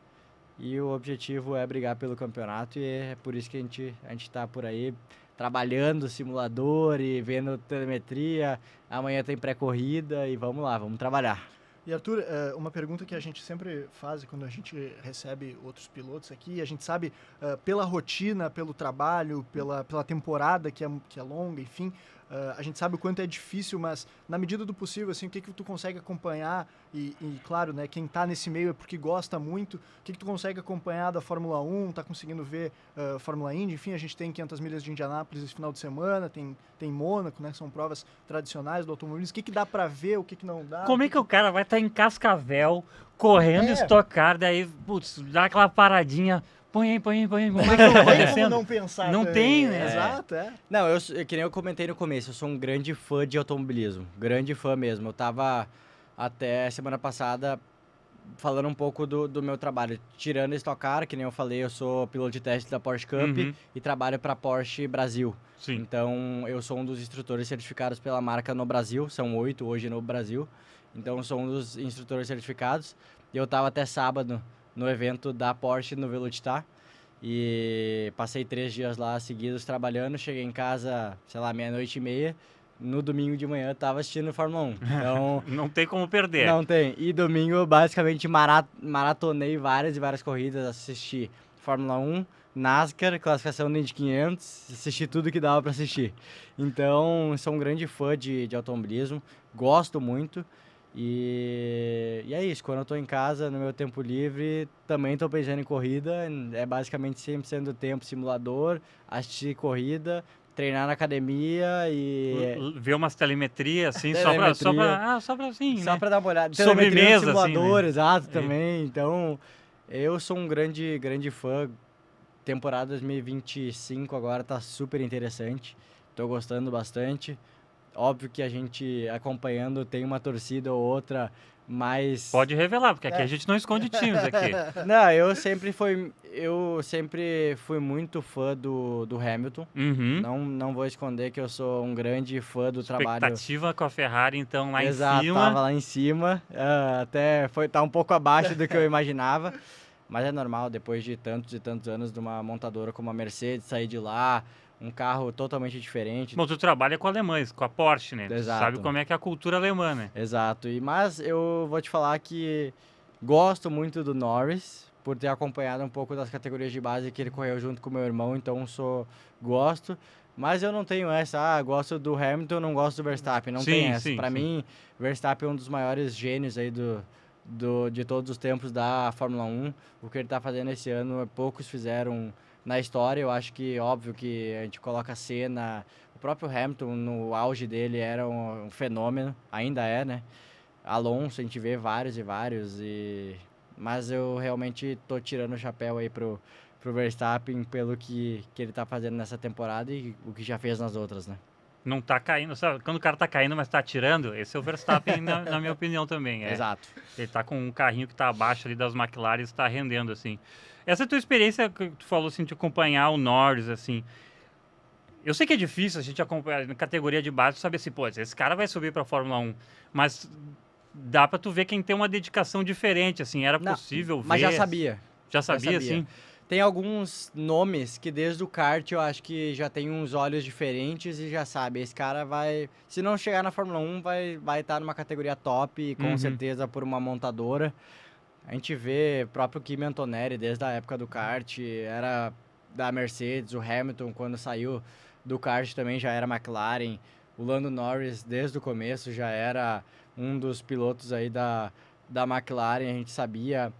e o objetivo é brigar pelo campeonato, e é por isso que a gente tá por aí trabalhando simulador e vendo telemetria. Amanhã tem pré-corrida e vamos lá, vamos trabalhar.
E Arthur, uma pergunta que a gente sempre faz quando a gente recebe outros pilotos aqui, a gente sabe pela rotina, pelo trabalho, pela temporada que é longa, enfim, a gente sabe o quanto é difícil, mas na medida do possível, assim, o que tu consegue acompanhar e claro, né, quem tá nesse meio é porque gosta muito, o que tu consegue acompanhar da Fórmula 1, tá conseguindo ver Fórmula Indy, enfim, a gente tem 500 milhas de Indianápolis esse final de semana, tem Mônaco, né, que são provas tradicionais do automobilismo, o que dá pra ver, o que não dá?
Como é que o cara vai estar em Cascavel, correndo Stock Car, daí, putz, dá aquela paradinha... Põe. Como é que
como não pensar?
Não tem, né?
Exato,
Não, que nem eu comentei no começo, eu sou um grande fã de automobilismo. Grande fã mesmo. Eu tava até semana passada falando um pouco do meu trabalho. Tirando Stock Car, que nem eu falei, eu sou piloto de teste da Porsche Cup e trabalho para Porsche Brasil.
Sim.
Então, eu sou um dos instrutores certificados pela marca no Brasil. São 8 hoje no Brasil. Então, eu sou um dos instrutores certificados. E eu tava até sábado no evento da Porsche no Velocitar, e passei 3 dias lá seguidos trabalhando, cheguei em casa, sei lá, 00:30, no domingo de manhã tava assistindo Fórmula 1, então...
Não tem como perder.
Não tem, e domingo basicamente maratonei várias e várias corridas, assisti Fórmula 1, NASCAR, classificação do Indy 500, assisti tudo que dava para assistir. Então, sou um grande fã de automobilismo, gosto muito. E é isso, quando eu tô em casa, no meu tempo livre, também tô pensando em corrida, é basicamente 100% do tempo simulador, assistir corrida, treinar na academia e...
Ver umas telemetrias, assim,
Telemetria.
só pra assim,
Só
né?
para dar uma olhada.
Sobremesa,
Telemetria no
assim,
simulador,
né?
exato, também. Então, eu sou um grande fã. Temporada 2025 agora tá super interessante. Tô gostando bastante. Óbvio que a gente acompanhando tem uma torcida ou outra, mas...
Pode revelar, porque aqui a gente não esconde times aqui.
Não, eu sempre fui muito fã do Hamilton.
Uhum.
Não vou esconder que eu sou um grande fã do trabalho.
Expectativa com a Ferrari, então, lá
Exato,
em
tava
cima.
lá em cima. Até tá um pouco abaixo do que eu imaginava. Mas é normal, depois de tantos e tantos anos de uma montadora como a Mercedes, sair de lá, um carro totalmente diferente.
Bom, tu trabalha com alemães, com a Porsche, né?
Exato.
Tu sabe como é que é a cultura alemã, né?
Exato. Mas eu vou te falar que gosto muito do Norris, por ter acompanhado um pouco das categorias de base que ele correu junto com meu irmão, então gosto. Mas eu não tenho essa, gosto do Hamilton, não gosto do Verstappen, não tem essa. Para mim, Verstappen é um dos maiores gênios aí de todos os tempos da Fórmula 1. O que ele está fazendo esse ano, poucos fizeram na história. Eu acho que, óbvio que a gente coloca a Senna, o próprio Hamilton no auge dele era um fenômeno, ainda é, né? Alonso, a gente vê vários e vários, mas eu realmente tô tirando o chapéu aí pro Verstappen pelo que ele tá fazendo nessa temporada e o que já fez nas outras, né?
Não tá caindo, sabe? Quando o cara tá caindo, mas tá atirando, esse é o Verstappen, na minha opinião também.
Exato.
Ele tá com um carrinho que tá abaixo ali das McLaren, está rendendo, assim. Essa tua experiência que tu falou, assim, de acompanhar o Norris, assim... Eu sei que é difícil a gente acompanhar na categoria de base, saber se, pô, esse cara vai subir pra Fórmula 1, mas dá pra tu ver quem tem uma dedicação diferente, assim, era possível ver...
Mas já sabia.
Já sabia, sim?
Tem alguns nomes que desde o kart eu acho que já tem uns olhos diferentes e já sabe, esse cara vai, se não chegar na Fórmula 1, vai estar numa categoria top, com certeza por uma montadora. A gente vê o próprio Kimi Antonelli desde a época do kart, era da Mercedes, o Hamilton quando saiu do kart também já era McLaren, o Lando Norris desde o começo já era um dos pilotos aí da McLaren, a gente sabia,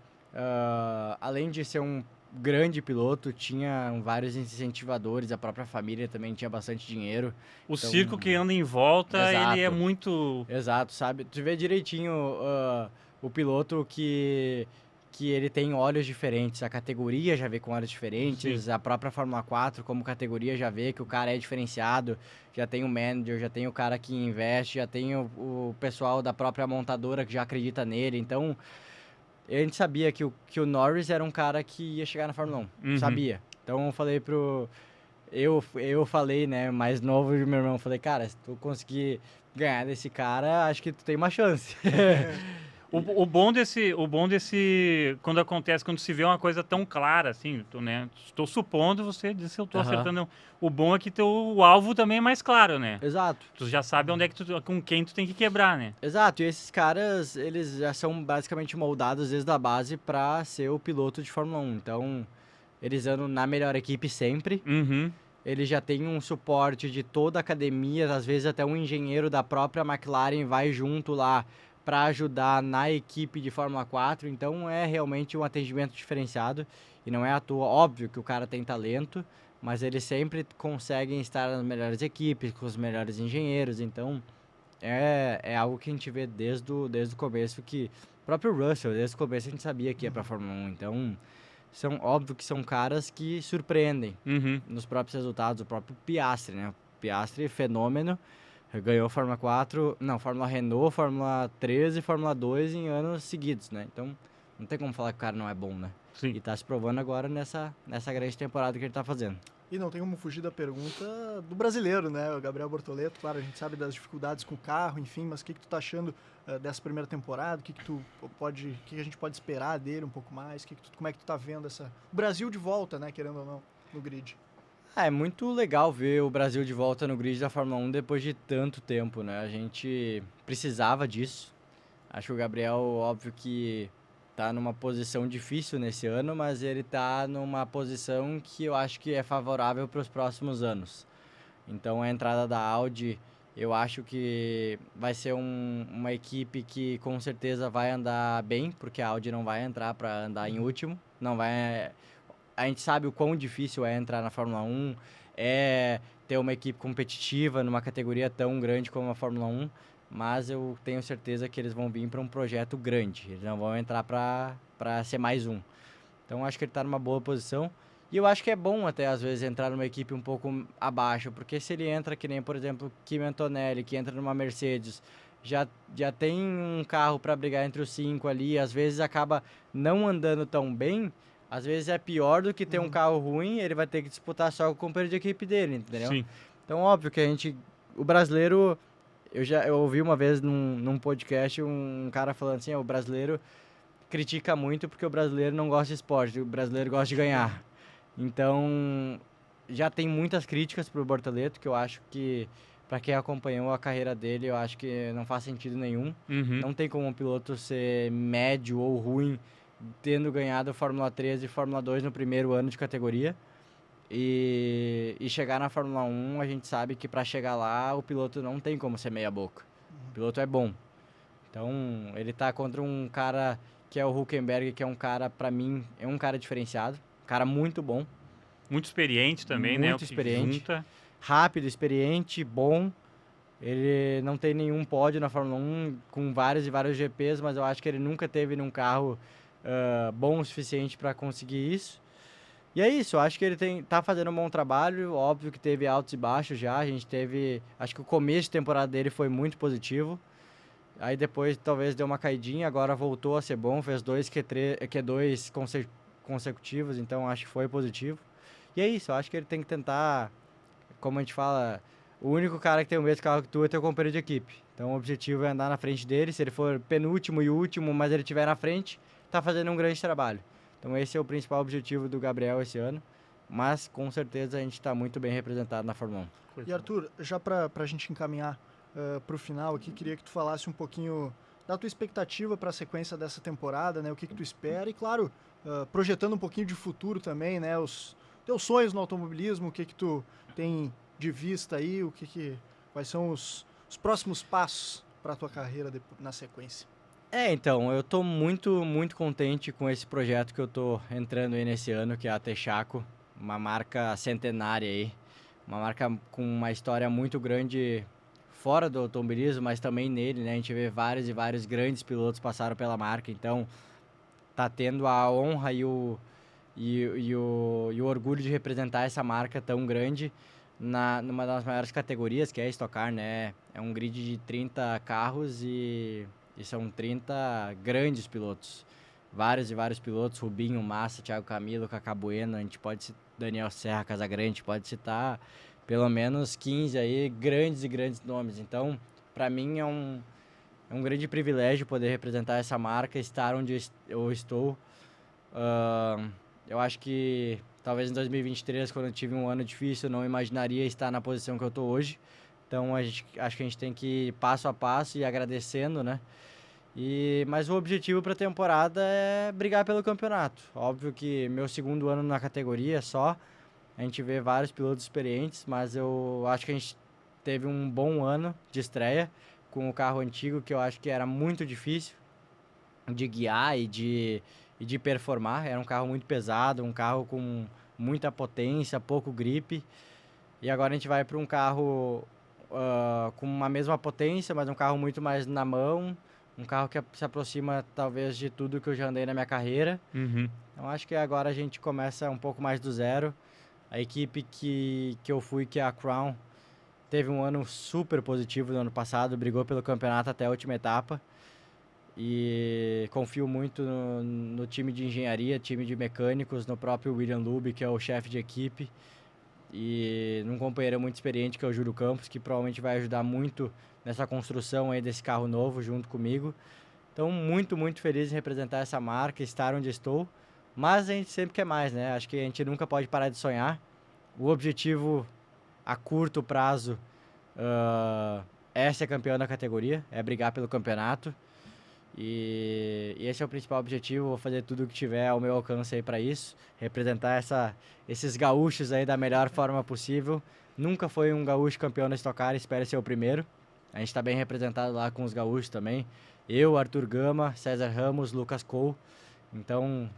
além de ser um grande piloto, tinha vários incentivadores, a própria família também tinha bastante dinheiro.
O então, circo que anda em volta, exato, ele é muito...
Exato, sabe? Tu vê direitinho o piloto que ele tem olhos diferentes, a categoria já vê com olhos diferentes, sim, a própria Fórmula 4 como categoria já vê que o cara é diferenciado, já tem o manager, já tem o cara que investe, já tem o pessoal da própria montadora que já acredita nele, então... A gente sabia que o Norris era um cara que ia chegar na Fórmula 1, sabia. Então eu falei eu falei, né, mais novo de meu irmão, falei, cara, se tu conseguir ganhar desse cara, acho que tu tem uma chance.
O bom desse, quando se vê uma coisa tão clara, assim, né, estou supondo, você disse, eu estou acertando, o bom é que o alvo também é mais claro, né?
Exato.
Tu já sabe onde é que com quem tu tem que quebrar, né?
Exato, e esses caras, eles já são basicamente moldados desde a base para ser o piloto de Fórmula 1, então eles andam na melhor equipe sempre, eles já têm um suporte de toda a academia, às vezes até um engenheiro da própria McLaren vai junto lá para ajudar na equipe de Fórmula 4, então é realmente um atendimento diferenciado e não é à toa, óbvio que o cara tem talento, mas eles sempre conseguem estar nas melhores equipes, com os melhores engenheiros, então é algo que a gente vê desde o começo, que o próprio Russell, desde o começo a gente sabia que ia para Fórmula 1, então óbvio que são caras que surpreendem nos próprios resultados, o próprio Piastri, né? O Piastri, fenômeno, ganhou Fórmula 4, não, Fórmula Renault, Fórmula 13 e Fórmula 2 em anos seguidos, né? Então, não tem como falar que o cara não é bom, né?
Sim.
E tá se provando agora nessa grande temporada que ele tá fazendo.
E não tem como fugir da pergunta do brasileiro, né? O Gabriel Bortoleto, claro, a gente sabe das dificuldades com o carro, enfim, mas o que tu tá achando dessa primeira temporada? O que a gente pode esperar dele um pouco mais? Como é que tu tá vendo o Brasil de volta, né? Querendo ou não, no grid?
É muito legal ver o Brasil de volta no grid da Fórmula 1 depois de tanto tempo, né? A gente precisava disso. Acho que o Gabriel, óbvio que tá numa posição difícil nesse ano, mas ele tá numa posição que eu acho que é favorável para os próximos anos. Então a entrada da Audi, eu acho que vai ser uma equipe que com certeza vai andar bem, porque a Audi não vai entrar para andar em último, não vai. A gente sabe o quão difícil é entrar na Fórmula 1, é ter uma equipe competitiva numa categoria tão grande como a Fórmula 1, mas eu tenho certeza que eles vão vir para um projeto grande, eles não vão entrar para ser mais um. Então acho que ele está numa boa posição. E eu acho que é bom até, às vezes, entrar numa equipe um pouco abaixo, porque se ele entra que nem, por exemplo, Kimi Antonelli, que entra numa Mercedes, já tem um carro para brigar entre os 5 ali, às vezes acaba não andando tão bem, às vezes é pior do que ter um carro ruim, ele vai ter que disputar só com o companheiro de equipe dele, entendeu?
Sim.
Então, óbvio que o brasileiro, eu ouvi uma vez num podcast um cara falando assim, o brasileiro critica muito porque o brasileiro não gosta de esporte, o brasileiro gosta de ganhar. Então, já tem muitas críticas pro Bortoleto, que eu acho que, para quem acompanhou a carreira dele, eu acho que não faz sentido nenhum.
Uhum.
Não tem como um piloto ser médio ou ruim, tendo ganhado Fórmula 3 e Fórmula 2 no primeiro ano de categoria. E chegar na Fórmula 1, a gente sabe que para chegar lá, o piloto não tem como ser meia boca. O piloto é bom. Então, ele tá contra um cara que é o Hülkenberg, que é um cara, para mim, é um cara diferenciado. Cara muito bom.
Muito experiente também, né?
Muito
O que
experiente.
junta.
Rápido, experiente, bom. Ele não tem nenhum pódio na Fórmula 1 com vários e vários GPs, mas eu acho que ele nunca teve num carro bom o suficiente para conseguir isso. E é isso, eu acho que ele tá fazendo um bom trabalho. Óbvio que teve altos e baixos já. A gente teve. Acho que o começo de temporada dele foi muito positivo. Aí depois talvez deu uma caidinha, agora voltou a ser bom, fez 2 Q2 consecutivos, então acho que foi positivo. E é isso, eu acho que ele tem que tentar, como a gente fala, o único cara que tem o mesmo carro que tu é teu companheiro de equipe. Então o objetivo é andar na frente dele, se ele for penúltimo e último, mas ele estiver na frente, tá fazendo um grande trabalho. Então esse é o principal objetivo do Gabriel esse ano, mas com certeza a gente está muito bem representado na Fórmula 1.
E Arthur, já para a gente encaminhar para o final aqui, queria que tu falasse um pouquinho da tua expectativa para a sequência dessa temporada, né? O que tu espera e, claro, projetando um pouquinho de futuro também, né? Os teus sonhos no automobilismo, o que tu tem de vista aí, quais são os próximos passos para a tua carreira na sequência.
Então, eu tô muito, muito contente com esse projeto que eu tô entrando aí nesse ano, que é a Texaco, uma marca centenária aí, uma marca com uma história muito grande fora do automobilismo, mas também nele, né? A gente vê vários e vários grandes pilotos passaram pela marca, então tá tendo a honra e o orgulho de representar essa marca tão grande numa das maiores categorias, que é a Stock Car, né? É um grid de 30 carros e são 30 grandes pilotos. Vários e vários pilotos, Rubinho, Massa, Thiago Camilo, Cacá Bueno, a gente pode citar Daniel Serra, Casagrande, pode citar pelo menos 15 aí, grandes e grandes nomes. Então, para mim é um grande privilégio poder representar essa marca, estar onde eu estou. Eu acho que talvez em 2023, quando eu tive um ano difícil, eu não imaginaria estar na posição que eu estou hoje. Então, acho que a gente tem que ir passo a passo e agradecendo, né? Mas o objetivo para a temporada é brigar pelo campeonato. Óbvio que meu segundo ano na categoria só, a gente vê vários pilotos experientes, mas eu acho que a gente teve um bom ano de estreia com o carro antigo, que eu acho que era muito difícil de guiar e de performar. Era um carro muito pesado, um carro com muita potência, pouco grip. E agora a gente vai para um carro com uma mesma potência, mas um carro muito mais na mão, um carro que se aproxima talvez de tudo que eu já andei na minha carreira.
Uhum.
Então acho que agora a gente começa um pouco mais do zero. A equipe que eu fui, que é a Crown, teve um ano super positivo no ano passado, brigou pelo campeonato até a última etapa. E confio muito no time de engenharia, time de mecânicos, no próprio William Lube, que é o chefe de equipe. E num companheiro muito experiente, que é o Júlio Campos, que provavelmente vai ajudar muito nessa construção aí desse carro novo junto comigo. Então, muito, muito feliz em representar essa marca, estar onde estou. Mas a gente sempre quer mais, né? Acho que a gente nunca pode parar de sonhar. O objetivo a curto prazo é ser campeão da categoria, é brigar pelo campeonato. E esse é o principal objetivo, vou fazer tudo o que tiver ao meu alcance aí para isso, representar esses gaúchos aí da melhor forma possível. Nunca foi um gaúcho campeão da Stock Car, espero ser o primeiro. A gente está bem representado lá com os gaúchos também. Eu, Arthur Gama, César Ramos, Lucas Cole. Então,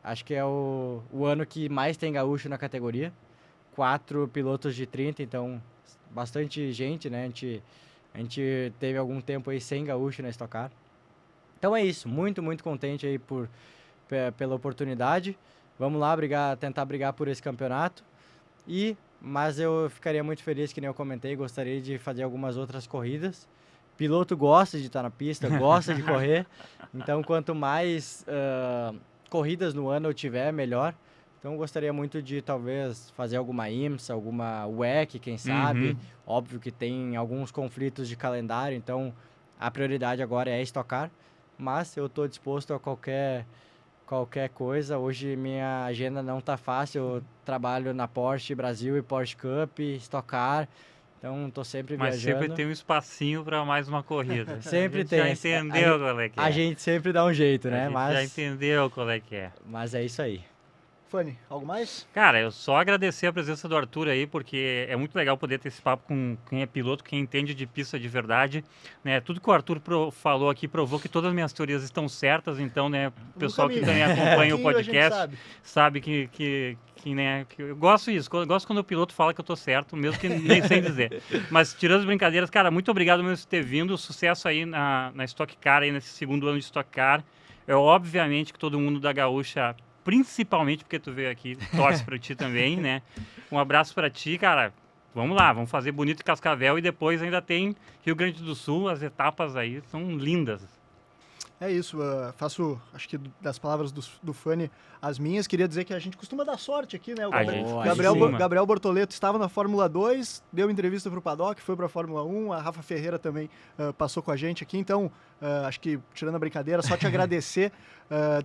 acho que é o ano que mais tem gaúcho na categoria. 4 pilotos de 30, então bastante gente, né? A gente teve algum tempo aí sem gaúcho na Stock Car. Então é isso, muito, muito contente aí pela oportunidade. Vamos lá tentar brigar por esse campeonato. Mas eu ficaria muito feliz, que nem eu comentei, gostaria de fazer algumas outras corridas. Piloto gosta de estar na pista, gosta de correr. Então, quanto mais corridas no ano eu tiver, melhor. Então, gostaria muito de, talvez, fazer alguma IMSA, alguma WEC, quem sabe. Óbvio que tem alguns conflitos de calendário, então a prioridade agora é Stock Car. Mas eu estou disposto a qualquer coisa. Hoje minha agenda não está fácil, eu trabalho na Porsche Brasil e Porsche Cup, Stock Car. Então, estou sempre viajando.
Mas sempre tem um espacinho para mais uma corrida.
Sempre tem.
Já entendeu qual é que é.
A gente sempre dá um jeito, né?
Já entendeu qual é que é.
Mas é isso aí.
Fanny, algo mais?
Cara, eu só agradecer a presença do Arthur aí, porque é muito legal poder ter esse papo com quem é piloto, quem entende de pista de verdade, né? Tudo que o Arthur falou aqui provou que todas as minhas teorias estão certas, então, né, o pessoal que também acompanha o podcast sabe que eu gosto disso, eu gosto quando o piloto fala que eu tô certo, mesmo que nem sem dizer. Mas tirando as brincadeiras, cara, muito obrigado mesmo por ter vindo, sucesso aí na Stock Car, aí nesse segundo ano de Stock Car. É obviamente que todo mundo da Gaúcha, principalmente porque tu veio aqui, torce pra ti também, né? Um abraço pra ti, cara. Vamos lá, vamos fazer bonito em Cascavel e depois ainda tem Rio Grande do Sul, as etapas aí são lindas.
É isso, faço, acho que das palavras do Fanny, as minhas. Queria dizer que a gente costuma dar sorte aqui, né? O Gabriel Bortoleto estava na Fórmula 2, deu entrevista para o Paddock, foi para a Fórmula 1, a Rafa Ferreira também passou com a gente aqui. Então, acho que, tirando a brincadeira, só te agradecer,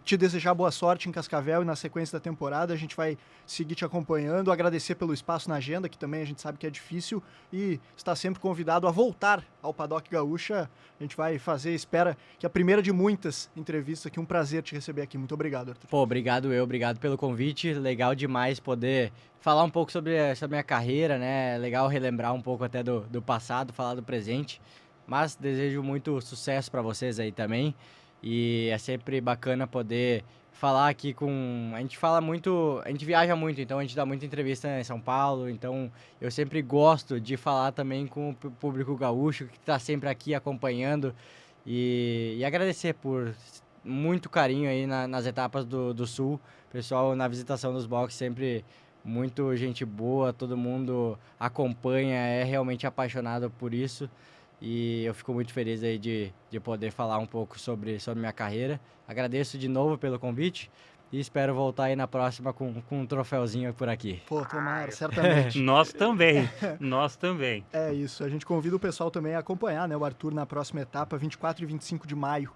te desejar boa sorte em Cascavel e na sequência da temporada. A gente vai seguir te acompanhando, agradecer pelo espaço na agenda, que também a gente sabe que é difícil, e está sempre convidado a voltar ao Paddock Gaúcha. A gente vai fazer, espera que a primeira de muitas entrevistas aqui. Um prazer te receber aqui. Muito obrigado, Arthur.
Pô, obrigado pelo convite. Legal demais poder falar um pouco sobre a minha carreira, né? Legal relembrar um pouco até do passado, falar do presente. Mas desejo muito sucesso para vocês aí também. E é sempre bacana poder falar aqui com... A gente viaja muito, então a gente dá muita entrevista em São Paulo. Então eu sempre gosto de falar também com o público gaúcho que está sempre aqui acompanhando. E agradecer por muito carinho aí nas etapas do Sul. Pessoal, na visitação dos boxes, sempre muito gente boa, todo mundo acompanha, é realmente apaixonado por isso. E eu fico muito feliz aí de poder falar um pouco sobre minha carreira. Agradeço de novo pelo convite e espero voltar aí na próxima com um troféuzinho por aqui.
Pô, tomara, certamente.
Nós também, nós também.
É isso, a gente convida o pessoal também a acompanhar, né, o Arthur na próxima etapa, 24 e 25 de maio,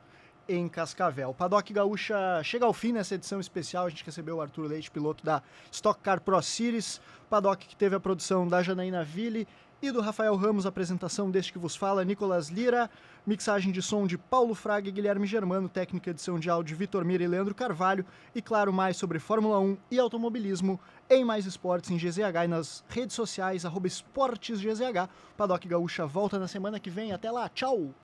em Cascavel. O Paddock Gaúcha chega ao fim nessa edição especial. A gente recebeu o Arthur Leite, piloto da Stock Car Pro Series. Paddock que teve a produção da Janaína Ville e do Rafael Ramos, apresentação deste que vos fala, Nicolas Lira, mixagem de som de Paulo Fraga e Guilherme Germano, técnica edição de áudio Vitor Mira e Leandro Carvalho, e claro, mais sobre Fórmula 1 e automobilismo em Mais Esportes em GZH e nas redes sociais, @esportesgzh. Paddock Gaúcha volta na semana que vem. Até lá, tchau!